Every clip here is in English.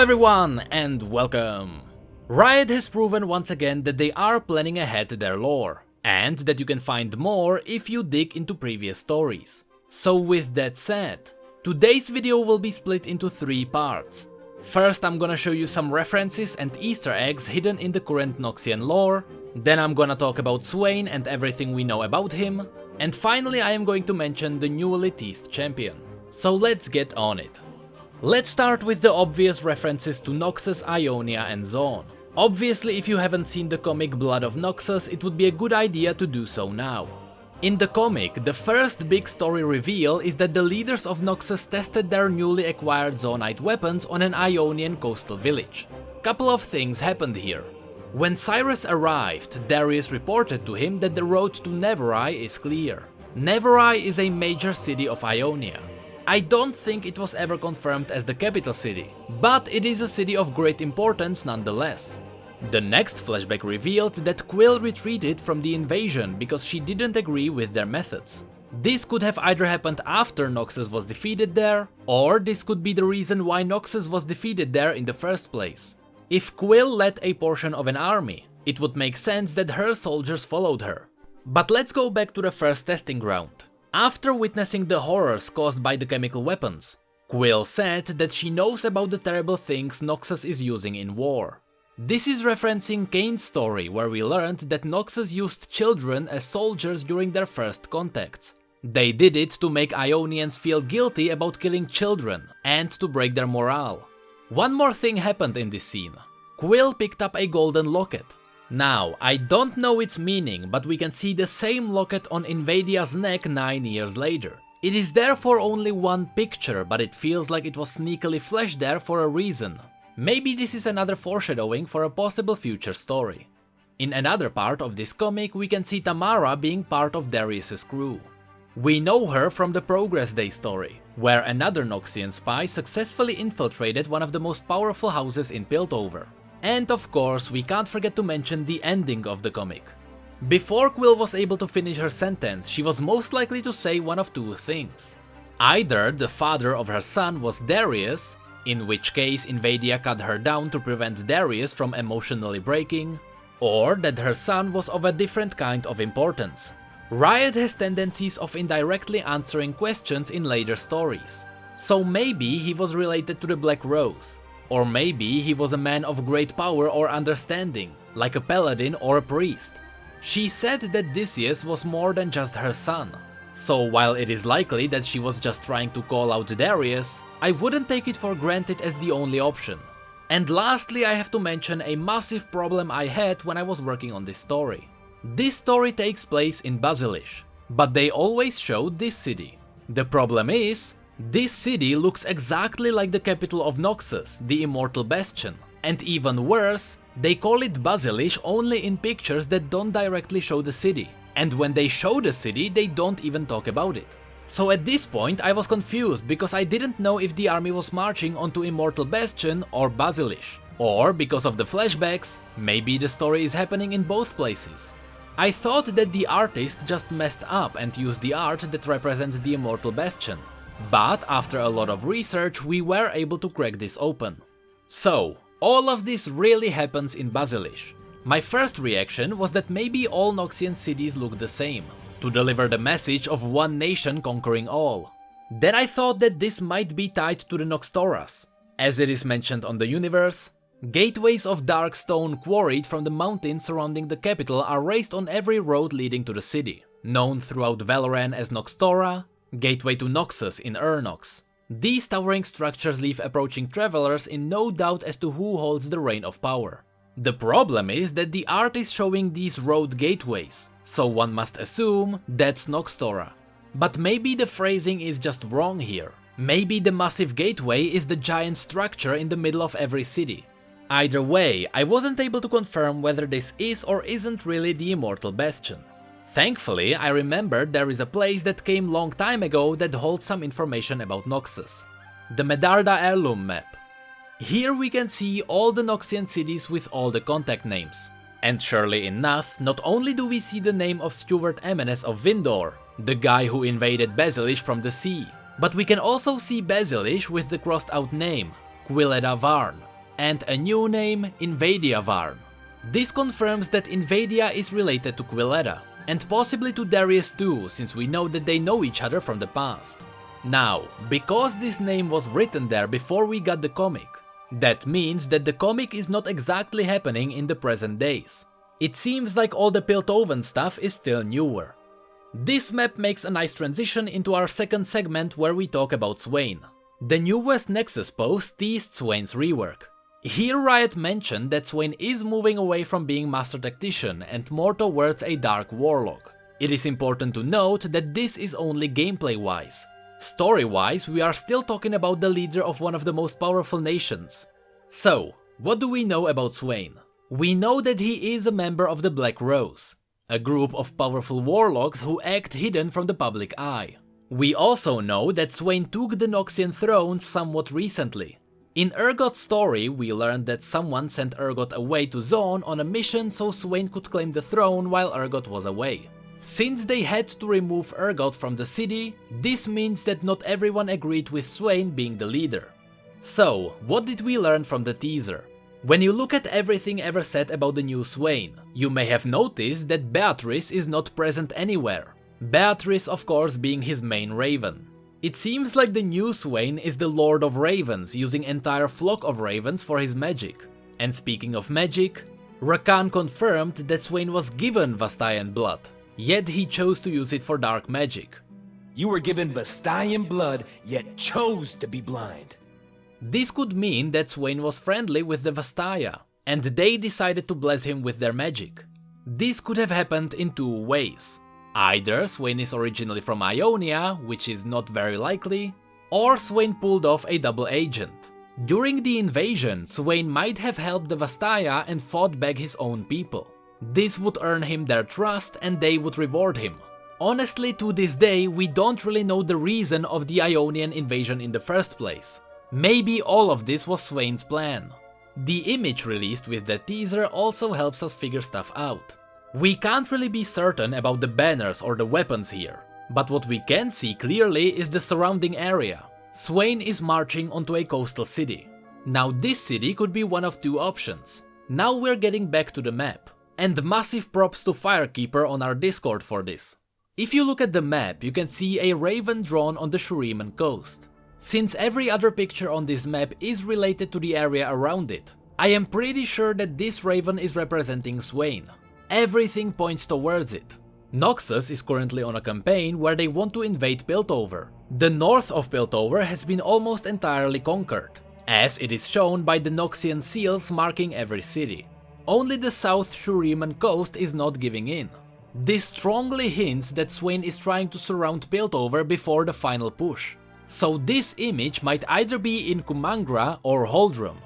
everyone and welcome! Riot has proven once again that they are planning ahead their lore, and that you can find more if you dig into previous stories. So with that said, today's video will be split into 3 parts. First I'm gonna show you some references and Easter eggs hidden in the current Noxian lore, then I'm gonna talk about Swain and everything we know about him, and finally I am going to mention the newly teased champion. So let's get on it. Let's start with the obvious references to Noxus, Ionia and Zaun. Obviously if you haven't seen the comic Blood of Noxus, it would be a good idea to do so now. In the comic, the first big story reveal is that the leaders of Noxus tested their newly acquired Zaunite weapons on an Ionian coastal village. Couple of things happened here. When Cyrus arrived, Darius reported to him that the road to Neverai is clear. Neverai is a major city of Ionia. I don't think it was ever confirmed as the capital city, but it is a city of great importance nonetheless. The next flashback revealed that Quill retreated from the invasion because she didn't agree with their methods. This could have either happened after Noxus was defeated there, or this could be the reason why Noxus was defeated there in the first place. If Quill led a portion of an army, it would make sense that her soldiers followed her. But let's go back to the first testing ground. After witnessing the horrors caused by the chemical weapons, Quill said that she knows about the terrible things Noxus is using in war. This is referencing Kane's story, where we learned that Noxus used children as soldiers during their first contacts. They did it to make Ionians feel guilty about killing children and to break their morale. One more thing happened in this scene. Quill picked up a golden locket. Now, I don't know its meaning, but we can see the same locket on Invadia's neck 9 years later. It is there for only one picture, but it feels like it was sneakily flashed there for a reason. Maybe this is another foreshadowing for a possible future story. In another part of this comic, we can see Tamara being part of Darius's crew. We know her from the Progress Day story, where another Noxian spy successfully infiltrated one of the most powerful houses in Piltover. And of course, we can't forget to mention the ending of the comic. Before Quill was able to finish her sentence, she was most likely to say one of 2 things. Either the father of her son was Darius, in which case Invadia cut her down to prevent Darius from emotionally breaking, or that her son was of a different kind of importance. Riot has tendencies of indirectly answering questions in later stories. So maybe he was related to the Black Rose. Or maybe he was a man of great power or understanding, like a paladin or a priest. She said that Decius was more than just her son. So while it is likely that she was just trying to call out Darius, I wouldn't take it for granted as the only option. And lastly, I have to mention a massive problem I had when I was working on this story. This story takes place in Basilish, but they always show this city. The problem is, this city looks exactly like the capital of Noxus, the Immortal Bastion, and even worse, they call it Basilish only in pictures that don't directly show the city, and when they show the city they don't even talk about it. So at this point I was confused because I didn't know if the army was marching onto Immortal Bastion or Basilish, or because of the flashbacks, maybe the story is happening in both places. I thought that the artist just messed up and used the art that represents the Immortal Bastion. But after a lot of research, we were able to crack this open. So, all of this really happens in Basilish. My first reaction was that maybe all Noxian cities look the same, to deliver the message of one nation conquering all. Then I thought that this might be tied to the Noxtoras. As it is mentioned on the universe, gateways of dark stone quarried from the mountains surrounding the capital are raised on every road leading to the city, known throughout Valoran as Noxtora, gateway to Noxus in Urnox. These towering structures leave approaching travelers in no doubt as to who holds the reign of power. The problem is that the art is showing these road gateways, so one must assume that's Noxtora. But maybe the phrasing is just wrong here. Maybe the massive gateway is the giant structure in the middle of every city. Either way, I wasn't able to confirm whether this is or isn't really the Immortal Bastion. Thankfully, I remembered there is a place that came long time ago that holds some information about Noxus. The Medarda Heirloom map. Here we can see all the Noxian cities with all the contact names. And surely enough, not only do we see the name of Stewart Emenes of Vindor, the guy who invaded Basilish from the sea, but we can also see Basilish with the crossed out name, Quilleda Varn. and a new name, Invadiavarn. This confirms that Invadia is related to Quilletta, and possibly to Darius too, since we know that they know each other from the past. Now, because this name was written there before we got the comic, that means that the comic is not exactly happening in the present days. It seems like all the Piltover stuff is still newer. This map makes a nice transition into our second segment where we talk about Swain. The newest Nexus post teased Swain's rework. Here Riot mentioned that Swain is moving away from being Master Tactician and more towards a Dark Warlock. It is important to note that this is only gameplay wise. Story wise, we are still talking about the leader of one of the most powerful nations. So, what do we know about Swain? We know that he is a member of the Black Rose, a group of powerful warlocks who act hidden from the public eye. We also know that Swain took the Noxian throne somewhat recently. In Urgot's story, we learned that someone sent Urgot away to Zone on a mission so Swain could claim the throne while Urgot was away. Since they had to remove Urgot from the city, this means that not everyone agreed with Swain being the leader. So, what did we learn from the teaser? When you look at everything ever said about the new Swain, you may have noticed that Beatrice is not present anywhere. Beatrice, of course, being his main raven. It seems like the new Swain is the Lord of Ravens, using entire flock of ravens for his magic. And speaking of magic, Rakan confirmed that Swain was given Vastayan blood, yet he chose to use it for dark magic. You were given Vastayan blood, yet chose to be blind. This could mean that Swain was friendly with the Vastaya, and they decided to bless him with their magic. This could have happened in two ways. Either Swain is originally from Ionia, which is not very likely, or Swain pulled off a double agent. During the invasion, Swain might have helped the Vastaya and fought back his own people. This would earn him their trust and they would reward him. Honestly, to this day, we don't really know the reason of the Ionian invasion in the first place. Maybe all of this was Swain's plan. The image released with the teaser also helps us figure stuff out. We can't really be certain about the banners or the weapons here, but what we can see clearly is the surrounding area. Swain is marching onto a coastal city. Now this city could be one of two options. Now we're getting back to the map. And massive props to Firekeeper on our Discord for this. If you look at the map, you can see a raven drawn on the Shuriman coast. Since every other picture on this map is related to the area around it, I am pretty sure that this raven is representing Swain. Everything points towards it. Noxus is currently on a campaign where they want to invade Piltover. The north of Piltover has been almost entirely conquered, as it is shown by the Noxian seals marking every city. Only the South Shuriman coast is not giving in. This strongly hints that Swain is trying to surround Piltover before the final push. So this image might either be in Kumangra or Holdrum.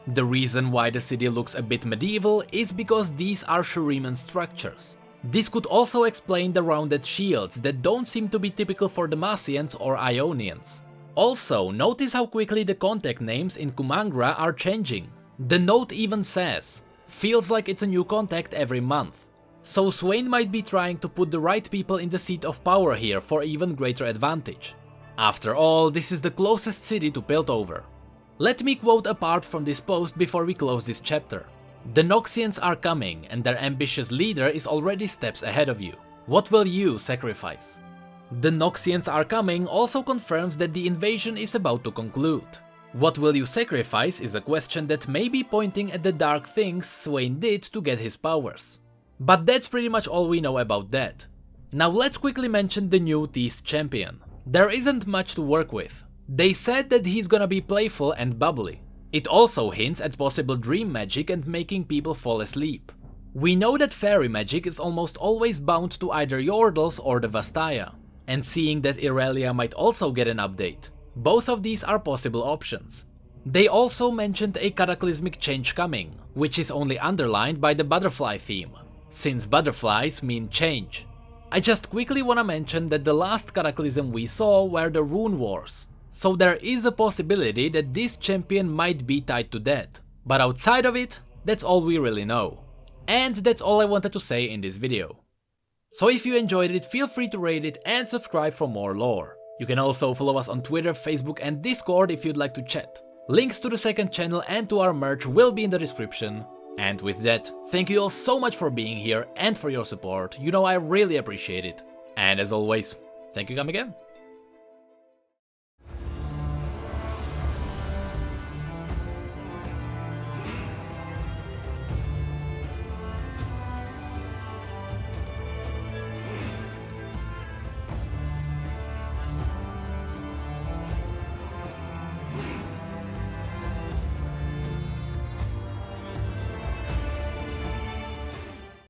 The reason why the city looks a bit medieval is because these are Shuriman structures. This could also explain the rounded shields that don't seem to be typical for Demacians or Ionians. Also, notice how quickly the contact names in Kumangra are changing. The note even says, "Feels like it's a new contact every month." So Swain might be trying to put the right people in the seat of power here for even greater advantage. After all, this is the closest city to Piltover. Let me quote a part from this post before we close this chapter. "The Noxians are coming and their ambitious leader is already steps ahead of you. What will you sacrifice?" "The Noxians are coming" also confirms that the invasion is about to conclude. What will you sacrifice is a question that may be pointing at the dark things Swain did to get his powers. But that's pretty much all we know about that. Now let's quickly mention the new teased champion. There isn't much to work with. They said that he's gonna be playful and bubbly. It also hints at possible dream magic and making people fall asleep. We know that fairy magic is almost always bound to either Yordles or the Vastaya, and seeing that Irelia might also get an update, both of these are possible options. They also mentioned a cataclysmic change coming, which is only underlined by the butterfly theme, since butterflies mean change. I just quickly wanna mention that the last cataclysm we saw were the Rune Wars, so there is a possibility that this champion might be tied to that. But outside of it, that's all we really know. And that's all I wanted to say in this video. So if you enjoyed it, feel free to rate it and subscribe for more lore. You can also follow us on Twitter, Facebook and Discord if you'd like to chat. Links to the second channel and to our merch will be in the description. And with that, thank you all so much for being here and for your support. You know I really appreciate it. And as always, thank you again.